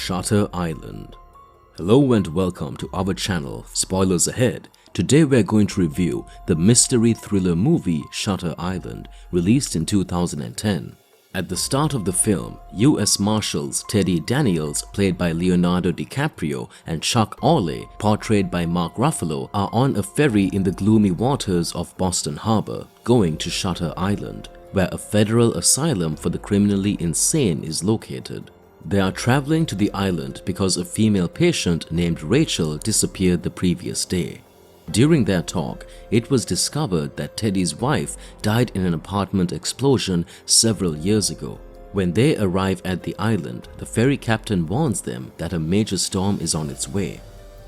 Shutter Island. Hello and welcome to our channel. Spoilers ahead. Today we're going to review the mystery thriller movie Shutter Island, released in 2010. At the start of the film, US Marshals Teddy Daniels, played by Leonardo DiCaprio, and Chuck Aule, portrayed by Mark Ruffalo, are on a ferry in the gloomy waters of Boston Harbor, going to Shutter Island, where a federal asylum for the criminally insane is located. They are traveling to the island because a female patient named Rachel disappeared the previous day. During their talk, it was discovered that Teddy's wife died in an apartment explosion several years ago. When they arrive at the island, the ferry captain warns them that a major storm is on its way.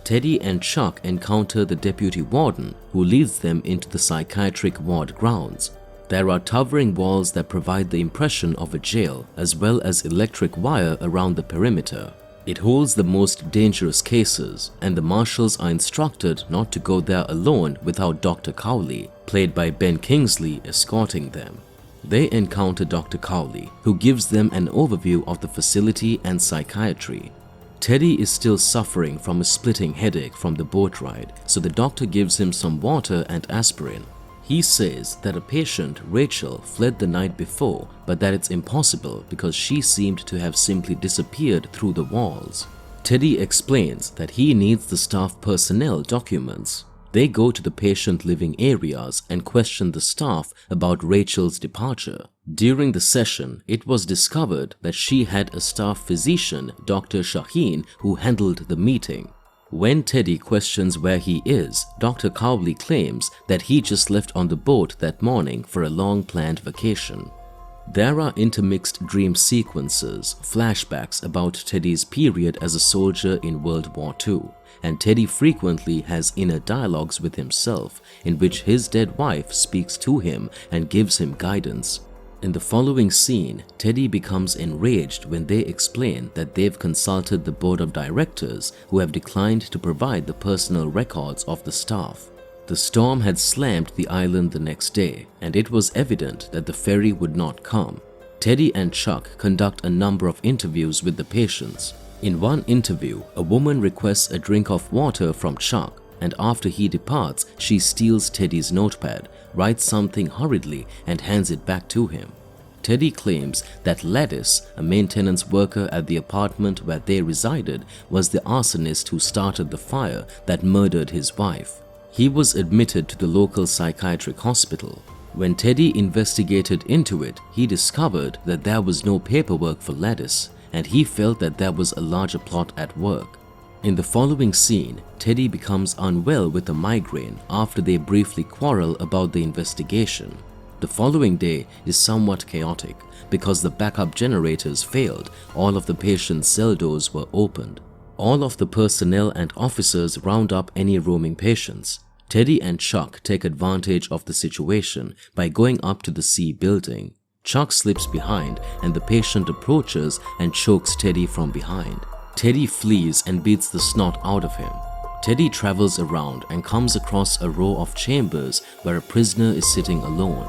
Teddy and Chuck encounter the deputy warden, who leads them into the psychiatric ward grounds. There are towering walls that provide the impression of a jail, as well as electric wire around the perimeter. It holds the most dangerous cases, and the marshals are instructed not to go there alone without Dr. Aule, played by Ben Kingsley, escorting them. They encounter Dr. Aule, who gives them an overview of the facility and psychiatry. Teddy is still suffering from a splitting headache from the boat ride, so the doctor gives him some water and aspirin. He says that a patient, Rachel, fled the night before, but that it's impossible because she seemed to have simply disappeared through the walls. Teddy explains that he needs the staff personnel documents. They go to the patient living areas and question the staff about Rachel's departure. During the session, it was discovered that she had a staff physician, Dr. Shaheen, who handled the meeting. When Teddy questions where he is, Dr. Aule claims that he just left on the boat that morning for a long-planned vacation. There are intermixed dream sequences, flashbacks about Teddy's period as a soldier in World War II, and Teddy frequently has inner dialogues with himself in which his dead wife speaks to him and gives him guidance. In the following scene, Teddy becomes enraged when they explain that they've consulted the board of directors who have declined to provide the personal records of the staff. The storm had slammed the island the next day, and it was evident that the ferry would not come. Teddy and Chuck conduct a number of interviews with the patients. In one interview, a woman requests a drink of water from Chuck, and after he departs, she steals Teddy's notepad, writes something hurriedly, and hands it back to him. Teddy claims that Lattice, a maintenance worker at the apartment where they resided, was the arsonist who started the fire that murdered his wife. He was admitted to the local psychiatric hospital. When Teddy investigated into it, he discovered that there was no paperwork for Lattice, and he felt that there was a larger plot at work. In the following scene, Teddy becomes unwell with a migraine after they briefly quarrel about the investigation. The following day is somewhat chaotic because the backup generators failed. All of the patient's cell doors were opened. All of the personnel and officers round up any roaming patients. Teddy and Chuck take advantage of the situation by going up to the C building. Chuck slips behind and the patient approaches and chokes Teddy from behind. Teddy flees and beats the snot out of him. Teddy travels around and comes across a row of chambers where a prisoner is sitting alone.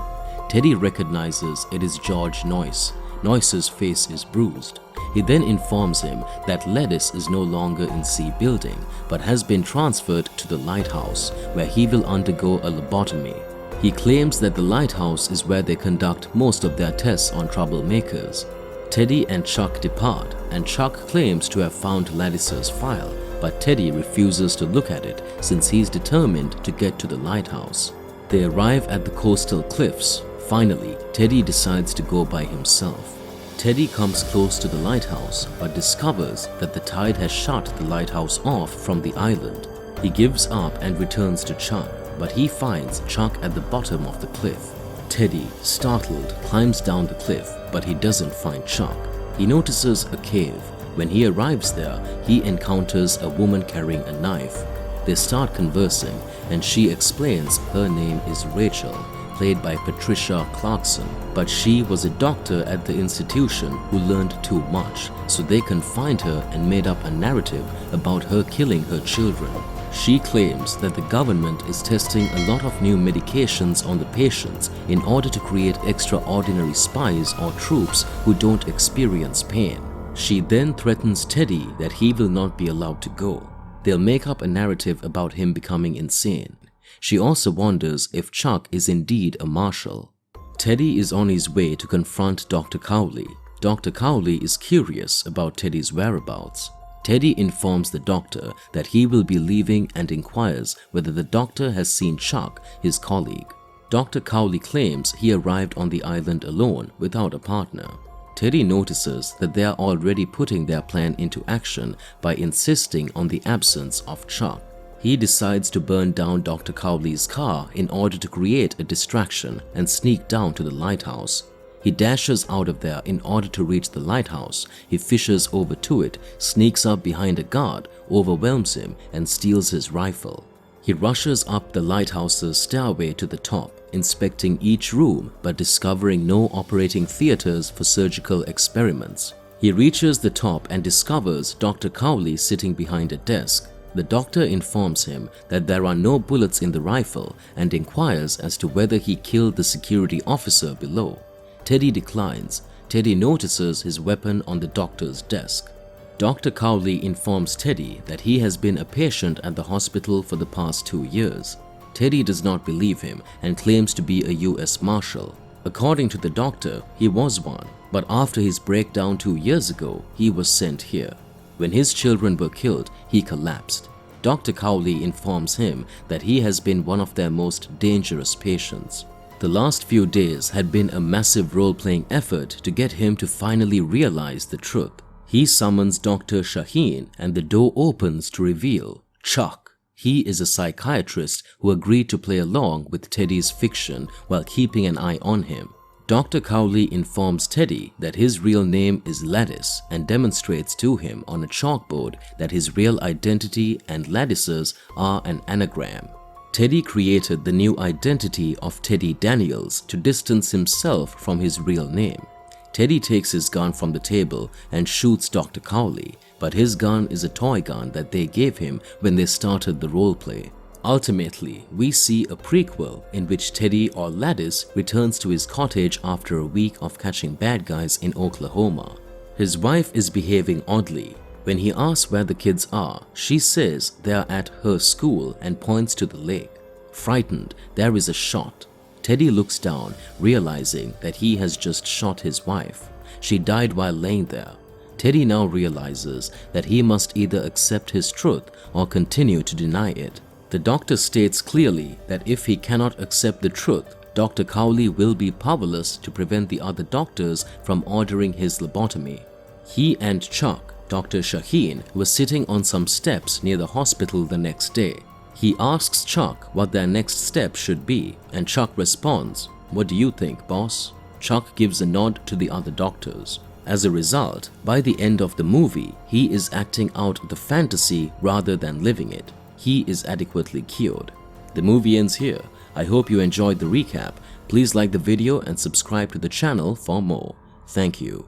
Teddy recognizes it is George Noyce. Noyce's face is bruised. He then informs him that Lattice is no longer in C building but has been transferred to the lighthouse, where he will undergo a lobotomy. He claims that the lighthouse is where they conduct most of their tests on troublemakers. Teddy and Chuck depart, and Chuck claims to have found Lattice's file, but Teddy refuses to look at it since he's determined to get to the lighthouse. They arrive at the coastal cliffs. Finally, Teddy decides to go by himself. Teddy comes close to the lighthouse but discovers that the tide has shut the lighthouse off from the island. He gives up and returns to Chuck, but he finds Chuck at the bottom of the cliff. Teddy, startled, climbs down the cliff, but he doesn't find Chuck. He notices a cave. When he arrives there, he encounters a woman carrying a knife. They start conversing, and she explains her name is Rachel, played by Patricia Clarkson, but she was a doctor at the institution who learned too much, so they confined her and made up a narrative about her killing her children. She claims that the government is testing a lot of new medications on the patients in order to create extraordinary spies or troops who don't experience pain. She then threatens Teddy that he will not be allowed to go. They'll make up a narrative about him becoming insane. She also wonders if Chuck is indeed a marshal. Teddy is on his way to confront Dr. Aule. Dr. Aule is curious about Teddy's whereabouts. Teddy informs the doctor that he will be leaving and inquires whether the doctor has seen Chuck, his colleague. Dr. Aule claims he arrived on the island alone without a partner. Teddy notices that they are already putting their plan into action by insisting on the absence of Chuck. He decides to burn down Dr. Aule's car in order to create a distraction and sneak down to the lighthouse. He dashes out of there in order to reach the lighthouse. He fishes over to it, sneaks up behind a guard, overwhelms him, and steals his rifle. He rushes up the lighthouse's stairway to the top, inspecting each room but discovering no operating theaters for surgical experiments. He reaches the top and discovers Dr. Aule sitting behind a desk. The doctor informs him that there are no bullets in the rifle and inquires as to whether he killed the security officer below. Teddy declines. Teddy notices his weapon on the doctor's desk. Dr. Aule informs Teddy that he has been a patient at the hospital for the past 2 years. Teddy does not believe him and claims to be a US Marshal. According to the doctor, he was one, but after his breakdown 2 years ago, he was sent here. When his children were killed, he collapsed. Dr. Aule informs him that he has been one of their most dangerous patients. The last few days had been a massive role-playing effort to get him to finally realize the truth. He summons Dr. Shaheen and the door opens to reveal Chuck. He is a psychiatrist who agreed to play along with Teddy's fiction while keeping an eye on him. Dr. Aule informs Teddy that his real name is Ladis and demonstrates to him on a chalkboard that his real identity and Ladis's are an anagram. Teddy created the new identity of Teddy Daniels to distance himself from his real name. Teddy takes his gun from the table and shoots Dr. Aule, but his gun is a toy gun that they gave him when they started the roleplay. Ultimately, we see a prequel in which Teddy or Ladis returns to his cottage after a week of catching bad guys in Oklahoma. His wife is behaving oddly. When he asks where the kids are, she says they are at her school and points to the lake. Frightened, there is a shot. Teddy looks down, realizing that he has just shot his wife. She died while laying there. Teddy now realizes that he must either accept his truth or continue to deny it. The doctor states clearly that if he cannot accept the truth, Dr. Aule will be powerless to prevent the other doctors from ordering his lobotomy. He and Chuck, Dr. Shaheen, were sitting on some steps near the hospital the next day. He asks Chuck what their next step should be, and Chuck responds, "What do you think, boss?" Chuck gives a nod to the other doctors. As a result, by the end of the movie, he is acting out the fantasy rather than living it. He is adequately cured. The movie ends here. I hope you enjoyed the recap. Please like the video and subscribe to the channel for more. Thank you.